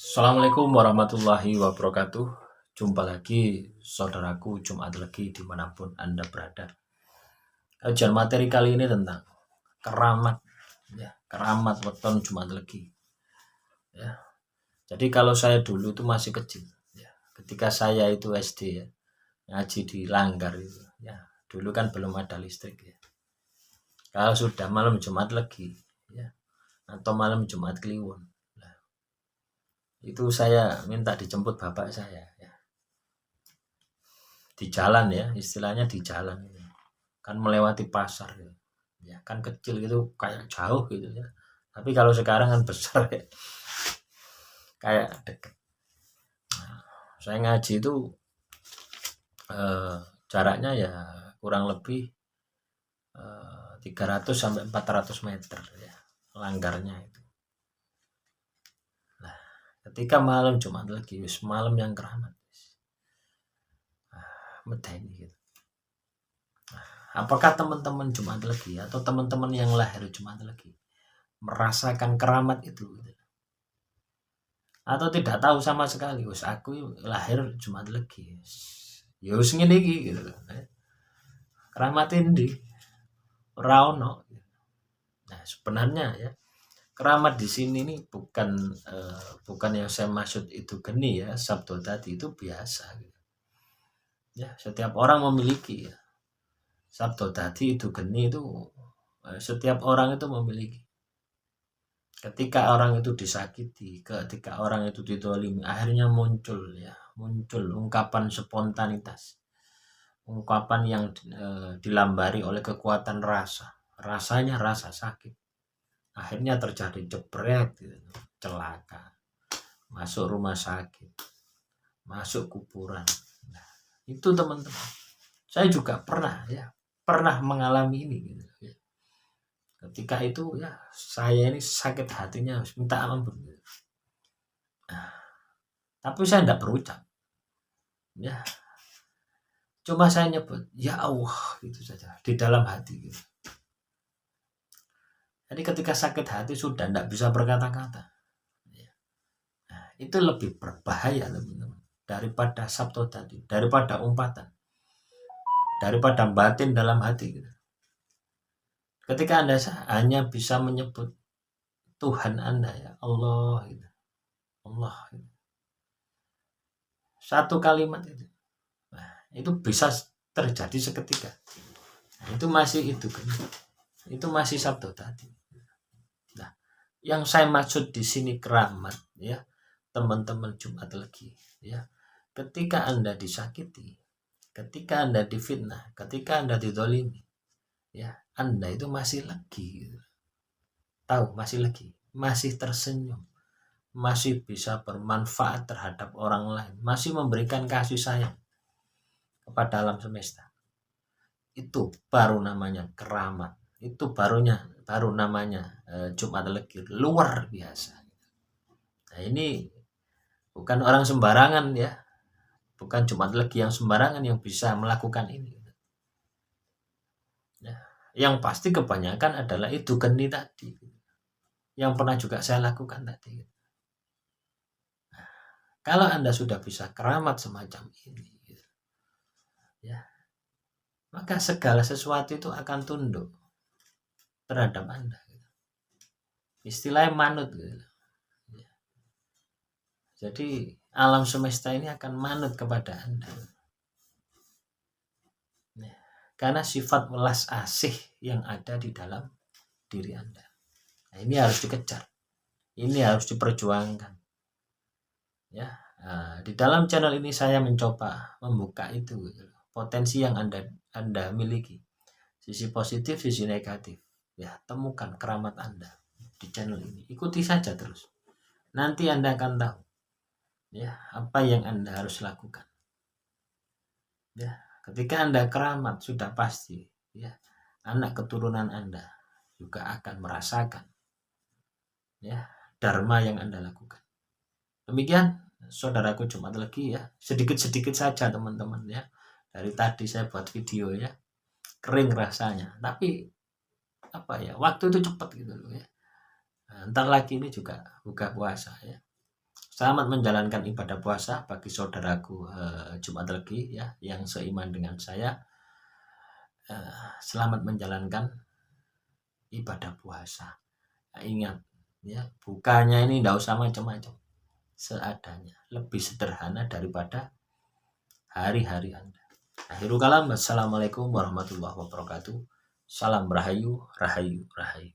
Assalamualaikum warahmatullahi wabarakatuh. Jumpa lagi saudaraku Jumat Legi dimanapun Anda berada. Kajian materi kali ini tentang keramat, keramat weton Jumat Legi. Ya. Jadi kalau saya dulu itu masih kecil, ketika saya itu SD ngaji di Langgar itu, dulu kan belum ada listrik ya. Kalau sudah malam Jumat Legi, atau malam Jumat Kliwon, itu saya minta dijemput bapak saya di jalan istilahnya di jalan kan melewati pasar kan kecil gitu kayak jauh gitu tapi kalau sekarang kan besar kayak deket. Saya ngaji itu jaraknya kurang lebih 300 sampai 400 meter langgarnya itu. Nah, ketika malam Jumat Legi, malam yang keramat, medeni gitu. Apakah teman-teman Jumat Legi atau teman-teman yang lahir Jumat Legi merasakan keramat itu gitu? Atau tidak tahu sama sekali, aku lahir Jumat Legi ya wis ngene iki gitu. Keramat ini ora ono. Nah, sebenarnya keramat di sini nih bukan yang saya maksud itu geni sabdo tadi itu biasa gitu. Setiap orang memiliki sabdo tadi itu geni itu setiap orang itu memiliki. Ketika orang itu disakiti, ketika orang itu ditolimi, akhirnya muncul ungkapan spontanitas, ungkapan yang dilambari oleh kekuatan rasanya rasa sakit, akhirnya terjadi jebret celaka, masuk rumah sakit, masuk kuburan. Nah, itu teman-teman, saya juga pernah mengalami ini gitu. Ketika itu saya ini sakit hatinya harus minta ampun gitu. Tapi saya tidak berucap cuma saya nyebut ya Allah gitu saja di dalam hati gitu. Jadi ketika sakit hati sudah tidak bisa berkata-kata, itu lebih berbahaya teman-teman daripada sabto tadi, daripada umpatan, daripada batin dalam hati gitu. Ketika Anda hanya bisa menyebut Tuhan Anda Allah gitu. Allah gitu. Satu kalimat itu. Nah, itu bisa terjadi seketika. Nah, itu masih itu kan. Itu masih sabdo tadi. Nah, yang saya maksud di sini keramat teman-teman Jumat Legi ketika Anda disakiti, ketika Anda difitnah, ketika Anda didolimi, Anda itu masih legi gitu. Tahu, masih legi, masih tersenyum, masih bisa bermanfaat terhadap orang lain, masih memberikan kasih sayang kepada alam semesta. Itu baru namanya keramat. Itu baru namanya Jumat Legi luar biasa. Nah, ini bukan orang sembarangan bukan Jumat Legi yang sembarangan yang bisa melakukan ini. Yang pasti kebanyakan adalah itu geni tadi yang pernah juga saya lakukan tadi. Nah, kalau Anda sudah bisa keramat semacam ini maka segala sesuatu itu akan tunduk terhadap Anda istilahnya manut gitu. Jadi alam semesta ini akan manut kepada Anda karena sifat welas asih yang ada di dalam diri Anda. Nah, ini harus dikejar, ini harus diperjuangkan di dalam channel ini saya mencoba membuka itu potensi yang anda miliki, sisi positif, sisi negatif. Temukan keramat Anda di channel ini, ikuti saja terus, nanti Anda akan tahu apa yang Anda harus lakukan. Ketika Anda keramat sudah pasti anak keturunan Anda juga akan merasakan dharma yang Anda lakukan. Demikian saudaraku Jumat Legi sedikit-sedikit saja teman-teman dari tadi saya buat video kering rasanya, tapi waktu itu cepat gitu loh Ntar lagi ini juga buka puasa Selamat menjalankan ibadah puasa bagi saudaraku Jumat Legi ya yang seiman dengan saya. Selamat menjalankan ibadah puasa. Ingat ya, bukanya ini tidak usah macam-macam, seadanya, lebih sederhana daripada hari-hari Anda. Akhirul kalam, wassalamualaikum warahmatullahi wabarakatuh. Salam rahayu, rahayu, rahayu.